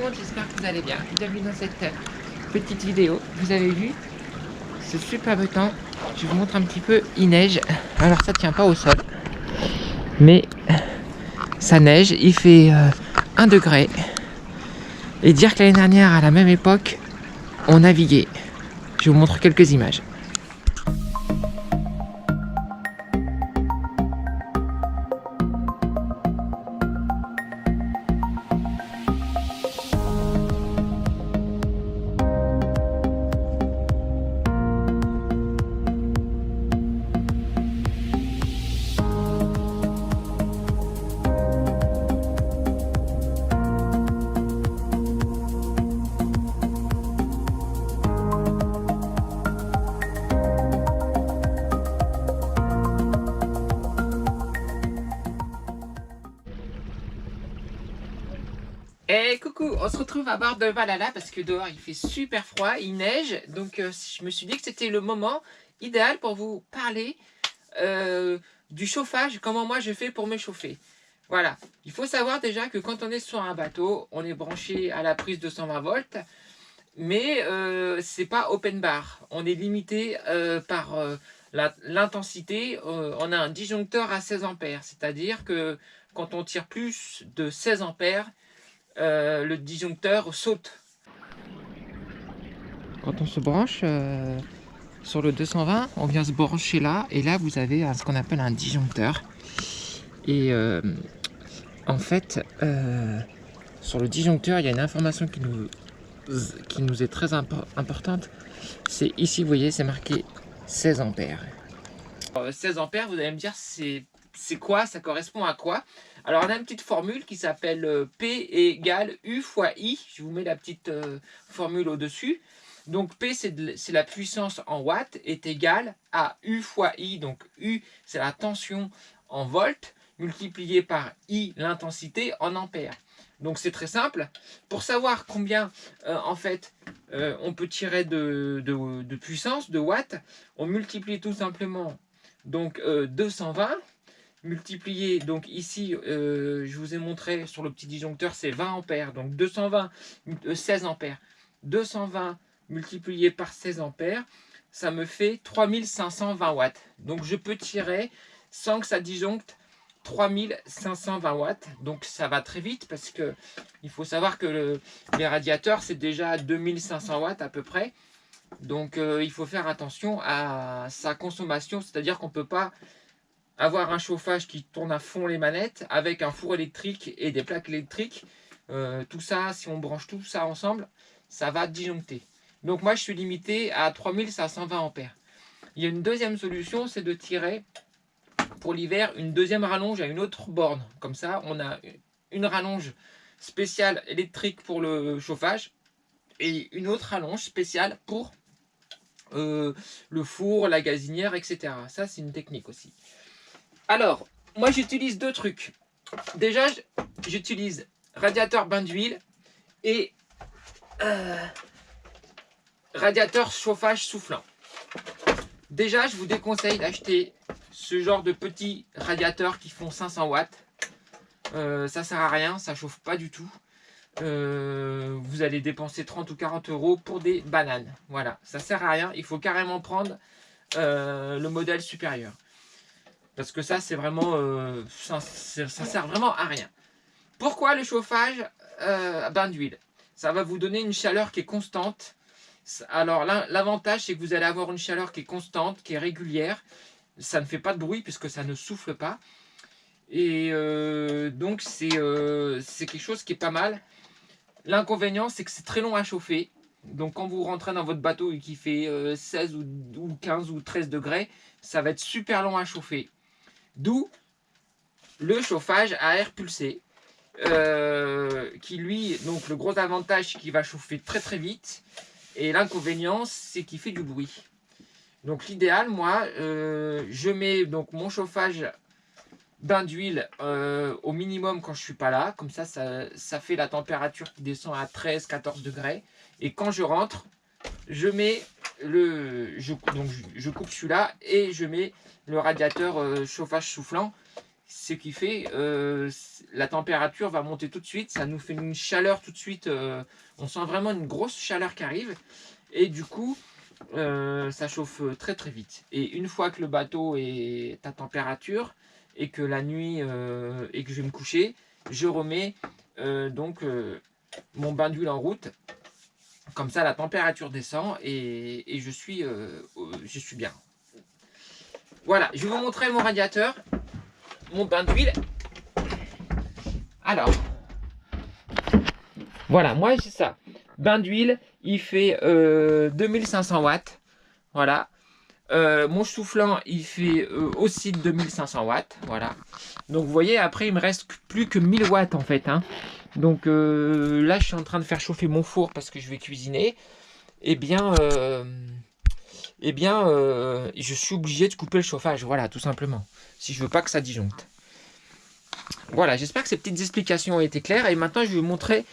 monde, j'espère que vous allez bien. Bienvenue dans cette petite vidéo. Vous avez vu ce superbe temps. Je vous montre un petit peu, il neige. Alors ça tient pas au sol, mais ça neige, il fait 1 degré. Et dire que l'année dernière, à la même époque, on naviguait. Je vous montre quelques images. Et coucou, on se retrouve à bord de Valhalla parce que dehors il fait super froid, il neige. Donc je me suis dit que c'était le moment idéal pour vous parler du chauffage, comment moi je fais pour me chauffer. Voilà, il faut savoir déjà que quand on est sur un bateau, on est branché à la prise de 120 volts, mais c'est pas open bar. On est limité par l'intensité. On a un disjoncteur à 16 ampères, c'est-à-dire que quand on tire plus de 16 ampères, le disjoncteur saute. Quand on se branche sur le 220, on vient se brancher là, et là vous avez ce qu'on appelle un disjoncteur. Et en fait, sur le disjoncteur, il y a une information qui nous est très importante. C'est ici, vous voyez, c'est marqué 16 ampères. 16 ampères, vous allez me dire, c'est quoi? Ça correspond à quoi? Alors, on a une petite formule qui s'appelle P égale U fois I. Je vous mets la petite formule au-dessus. Donc, P, c'est la puissance en watts, est égale à U fois I. Donc, U, c'est la tension en volts, multiplié par I, l'intensité en ampères. Donc, c'est très simple. Pour savoir combien, en fait, on peut tirer de puissance, de watts, on multiplie tout simplement donc 220 multiplié, donc ici je vous ai montré sur le petit disjoncteur, c'est 20 ampères, donc 220 16 ampères, 220 multiplié par 16 ampères, ça me fait 3520 watts. Donc je peux tirer sans que ça disjoncte 3520 watts. Donc ça va très vite parce que il faut savoir que les radiateurs c'est déjà 2500 watts à peu près. Donc il faut faire attention à sa consommation, c'est-à-dire qu'on ne peut pas avoir un chauffage qui tourne à fond les manettes avec un four électrique et des plaques électriques. Tout ça, si on branche tout ça ensemble, ça va disjoncter. Donc moi je suis limité à 3520 ampères. Il y a une deuxième solution, c'est de tirer pour l'hiver une deuxième rallonge à une autre borne. Comme ça, on a une rallonge spéciale électrique pour le chauffage et une autre rallonge spéciale pour le four, la gazinière, etc. Ça, c'est une technique aussi. Alors, moi, j'utilise deux trucs. Déjà, j'utilise radiateur bain d'huile et radiateur chauffage soufflant. Déjà, je vous déconseille d'acheter ce genre de petits radiateurs qui font 500 watts. Ça sert à rien, ça chauffe pas du tout. Vous allez dépenser 30 ou 40 euros pour des bananes. Voilà, ça sert à rien. Il faut carrément prendre le modèle supérieur. Parce que ça, c'est vraiment, ça sert vraiment à rien. Pourquoi le chauffage à bain d'huile? Ça va vous donner une chaleur qui est constante. Alors l'avantage, c'est que vous allez avoir une chaleur qui est constante, qui est régulière. Ça ne fait pas de bruit puisque ça ne souffle pas. Et donc c'est quelque chose qui est pas mal. L'inconvénient, c'est que c'est très long à chauffer. Donc quand vous rentrez dans votre bateau et qu'il fait 16 ou 15 ou 13 degrés, ça va être super long à chauffer. D'où le chauffage à air pulsé. Qui lui, donc le gros avantage, c'est qu'il va chauffer très très vite. Et l'inconvénient, c'est qu'il fait du bruit. Donc l'idéal, moi, je mets donc mon chauffage bain d'huile au minimum quand je suis pas là. Comme ça fait la température qui descend à 13-14 degrés. Et quand je rentre, je mets je coupe celui-là et je mets le radiateur chauffage soufflant ce qui fait la température va monter tout de suite, ça nous fait une chaleur tout de suite, on sent vraiment une grosse chaleur qui arrive, et du coup ça chauffe très très vite. Et une fois que le bateau est à température et que la nuit et que je vais me coucher, je remets mon bain d'huile en route. Comme ça, la température descend et je suis bien. Voilà, je vais vous montrer mon radiateur, mon bain d'huile. Alors, voilà, moi c'est ça. Bain d'huile, il fait 2500 watts. Voilà. Mon soufflant, il fait aussi 2500 watts. Voilà. Donc, vous voyez, après, il me reste plus que 1000 watts en fait. Hein. Donc, là, je suis en train de faire chauffer mon four parce que je vais cuisiner. Eh bien, je suis obligé de couper le chauffage. Voilà, tout simplement. Si je veux pas que ça disjoncte. Voilà, j'espère que ces petites explications ont été claires. Et maintenant, je vais vous montrer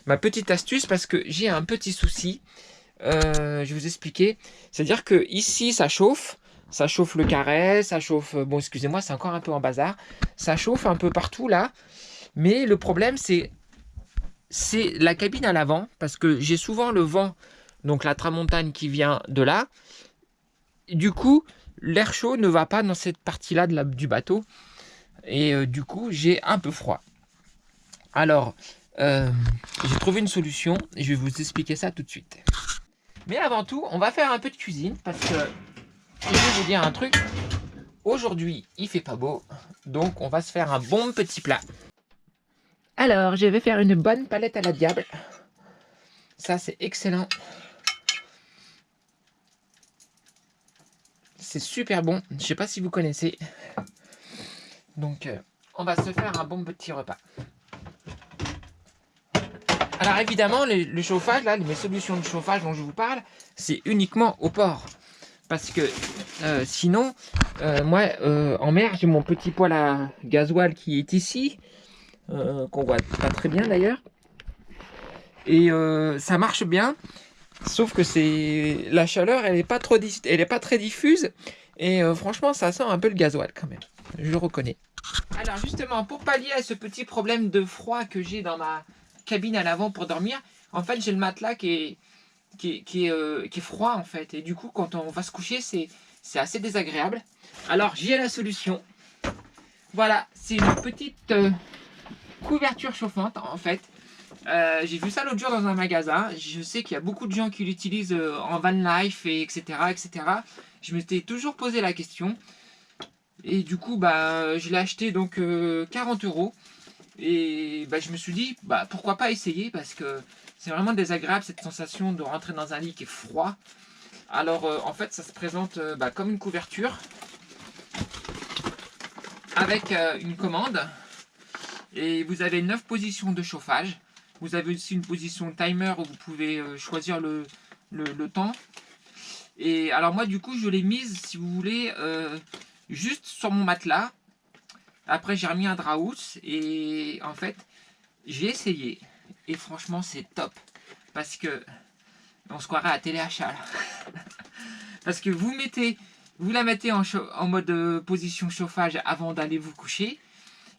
ma petite astuce parce que j'ai un petit souci. Je vais vous expliquer. C'est-à-dire que ici, ça chauffe le carré, ça chauffe. Bon, excusez-moi, c'est encore un peu en bazar. Ça chauffe un peu partout là. Mais le problème, c'est la cabine à l'avant parce que j'ai souvent le vent, donc la tramontane qui vient de là. Du coup, l'air chaud ne va pas dans cette partie-là du bateau. Et du coup, j'ai un peu froid. Alors, j'ai trouvé une solution et je vais vous expliquer ça tout de suite. Mais avant tout, on va faire un peu de cuisine parce que je vais vous dire un truc. Aujourd'hui, il fait pas beau, donc on va se faire un bon petit plat. Alors, je vais faire une bonne palette à la diable. Ça, c'est excellent. C'est super bon. Je sais pas si vous connaissez. Donc, on va se faire un bon petit repas. Alors évidemment, le chauffage, là, mes solutions de chauffage dont je vous parle, c'est uniquement au port. Parce que sinon, moi, en mer, j'ai mon petit poêle à gasoil qui est ici, qu'on voit pas très bien d'ailleurs. Et ça marche bien, sauf que la chaleur, elle est pas très diffuse. Et franchement, ça sent un peu le gasoil quand même, je le reconnais. Alors justement, pour pallier à ce petit problème de froid que j'ai dans ma cabine à l'avant pour dormir, en fait, j'ai le matelas qui est froid en fait. Et du coup, quand on va se coucher, c'est assez désagréable. Alors, j'ai la solution. Voilà, c'est une petite couverture chauffante en fait. J'ai vu ça l'autre jour dans un magasin. Je sais qu'il y a beaucoup de gens qui l'utilisent en van life et etc., etc. Je m'étais toujours posé la question. Et du coup, bah, je l'ai acheté donc 40 €. Et bah, je me suis dit, bah, pourquoi pas essayer parce que c'est vraiment désagréable cette sensation de rentrer dans un lit qui est froid. Alors en fait, ça se présente bah, comme une couverture avec une commande. Et vous avez 9 positions de chauffage. Vous avez aussi une position timer où vous pouvez choisir le temps. Et alors moi du coup je l'ai mise si vous voulez juste sur mon matelas. Après j'ai remis un drap-housse et en fait j'ai essayé. Et franchement c'est top. Parce que on se croirait à téléachat là. Parce que vous la mettez en mode position chauffage avant d'aller vous coucher.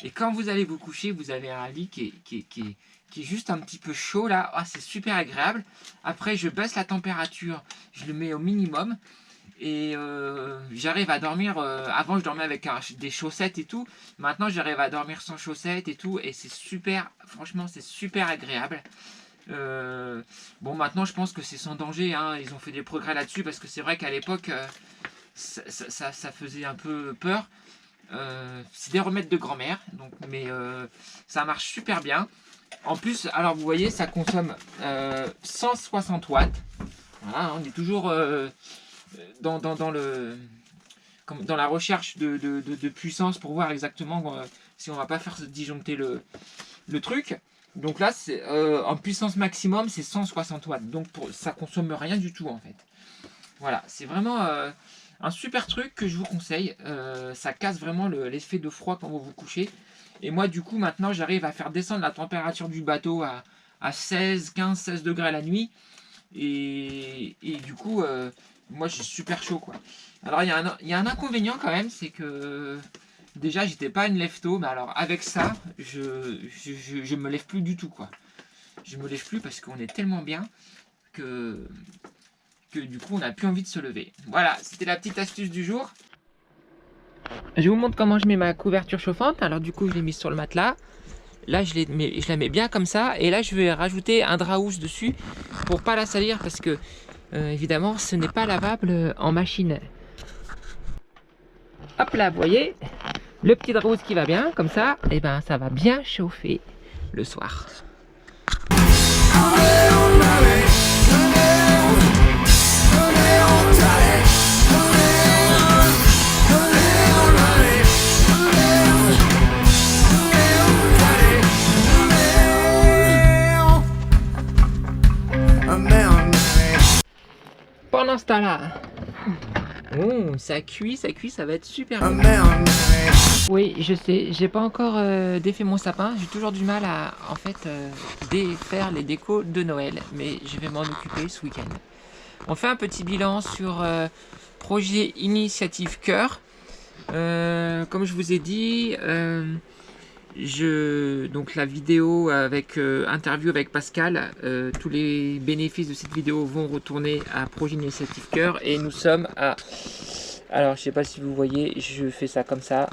Et quand vous allez vous coucher, vous avez un lit qui est juste un petit peu chaud là. Ah, c'est super agréable. Après, je baisse la température, je le mets au minimum. Et j'arrive à dormir. Avant, je dormais avec des chaussettes et tout. Maintenant, j'arrive à dormir sans chaussettes et tout. Et c'est super, franchement, c'est super agréable. Bon, maintenant, je pense que c'est sans danger. Hein. Ils ont fait des progrès là-dessus parce que c'est vrai qu'à l'époque, ça faisait un peu peur. C'est des remèdes de grand-mère, donc, mais ça marche super bien. En plus, alors vous voyez, ça consomme 160 watts. Voilà, on est toujours dans la recherche de puissance pour voir exactement si on va pas faire disjoncter le truc. Donc là, en puissance maximum, c'est 160 watts. Donc ça consomme rien du tout en fait. Voilà, c'est vraiment un super truc que je vous conseille. Ça casse vraiment l'effet de froid quand vous vous couchez. Et moi, du coup, maintenant, j'arrive à faire descendre la température du bateau à 16, 15, 16 degrés la nuit. Et du coup, moi, j'ai super chaud, quoi. Alors, il y a un inconvénient quand même, c'est que Déjà, j'étais pas une lève-tôt, mais alors avec ça, je me lève plus du tout, quoi. Je me lève plus parce qu'on est tellement bien que du coup, on n'a plus envie de se lever. Voilà, c'était la petite astuce du jour. Je vous montre comment je mets ma couverture chauffante. Alors du coup, je l'ai mise sur le matelas. Là, je la mets bien comme ça. Et là, je vais rajouter un drap housse dessus pour pas la salir parce que, évidemment, ce n'est pas lavable en machine. Hop là, vous voyez, le petit drap housse qui va bien, comme ça, et ben ça va bien chauffer le soir. Pendant ce temps-là, oh, ça cuit, ça va être super bon. Oui, je sais, j'ai pas encore défait mon sapin. J'ai toujours du mal à, en fait, défaire les décos de Noël. Mais je vais m'en occuper ce week-end. On fait un petit bilan sur projet Initiative Cœur. Comme je vous ai dit, donc la vidéo avec interview avec Pascal, tous les bénéfices de cette vidéo vont retourner à Projet Initiative Cœur et nous sommes à, alors je sais pas si vous voyez, je fais ça comme ça,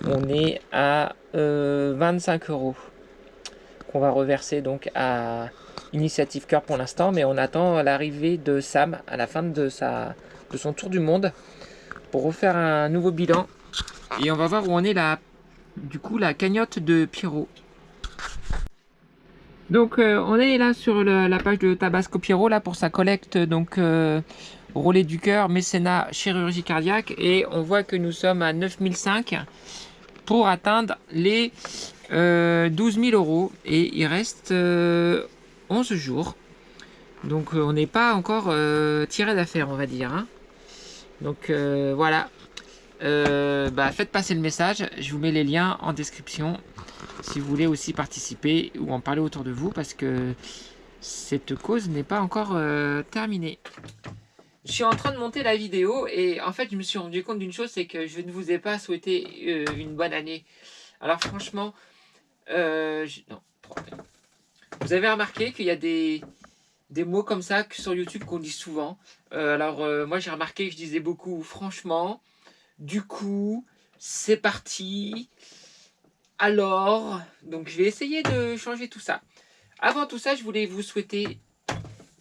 on est à 25 € qu'on va reverser donc à Initiative Cœur pour l'instant, mais on attend l'arrivée de Sam à la fin de son tour du monde pour refaire un nouveau bilan et on va voir où on est là. Du coup, la cagnotte de Pierrot. Donc, on est là sur la page de Tabasco Pierrot là pour sa collecte donc relais du cœur, mécénat, chirurgie cardiaque et on voit que nous sommes à 9005 pour atteindre les 12 000 € et il reste 11 jours. Donc, on n'est pas encore tiré d'affaire, on va dire. Hein. Donc, voilà. Faites passer le message, je vous mets les liens en description si vous voulez aussi participer ou en parler autour de vous parce que cette cause n'est pas encore terminée. Je suis en train de monter la vidéo et en fait je me suis rendu compte d'une chose, c'est que je ne vous ai pas souhaité une bonne année. Alors franchement, non. Vous avez remarqué qu'il y a des mots comme ça que sur YouTube qu'on dit souvent. Moi j'ai remarqué que je disais beaucoup franchement. Du coup, c'est parti. Alors, donc je vais essayer de changer tout ça. Avant tout ça, je voulais vous souhaiter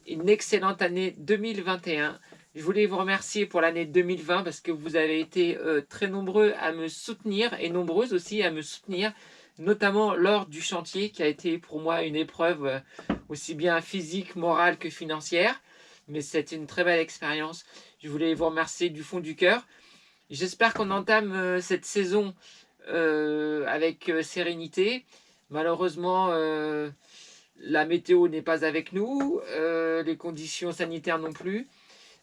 une excellente année 2021. Je voulais vous remercier pour l'année 2020 parce que vous avez été très nombreux à me soutenir et nombreuses aussi à me soutenir, notamment lors du chantier qui a été pour moi une épreuve aussi bien physique, morale que financière. Mais c'était une très belle expérience. Je voulais vous remercier du fond du cœur. J'espère qu'on entame cette saison avec sérénité. Malheureusement, la météo n'est pas avec nous, les conditions sanitaires non plus.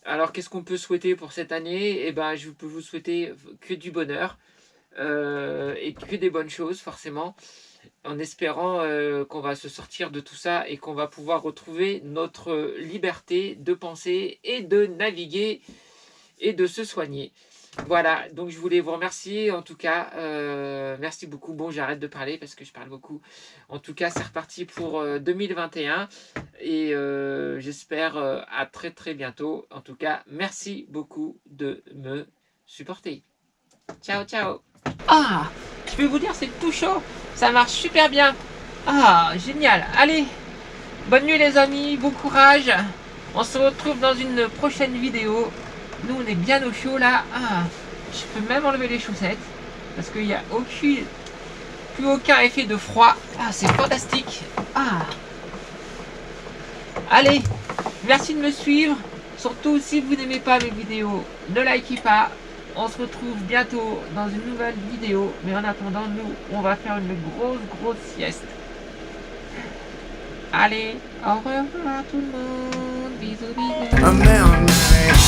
Alors, qu'est-ce qu'on peut souhaiter pour cette année? Eh ben, je peux vous souhaiter que du bonheur et que des bonnes choses, forcément, en espérant qu'on va se sortir de tout ça et qu'on va pouvoir retrouver notre liberté de penser et de naviguer et de se soigner. Voilà, donc je voulais vous remercier en tout cas, merci beaucoup. Bon, j'arrête de parler parce que je parle beaucoup. En tout cas, c'est reparti pour 2021 et j'espère à très très bientôt. En tout cas, merci beaucoup de me supporter. Ciao, ciao. Ah, je peux vous dire, c'est tout chaud, ça marche super bien. Ah, génial. Allez, bonne nuit les amis, bon courage. On se retrouve dans une prochaine vidéo. Nous on est bien au chaud là. Ah, je peux même enlever les chaussettes parce qu'il n'y a plus aucun effet de froid. Ah, c'est fantastique. Ah. Allez, merci de me suivre. Surtout si vous n'aimez pas mes vidéos, ne likez pas. On se retrouve bientôt dans une nouvelle vidéo. Mais en attendant, nous on va faire une grosse sieste. Allez, au revoir tout le monde. Bisous, bisous.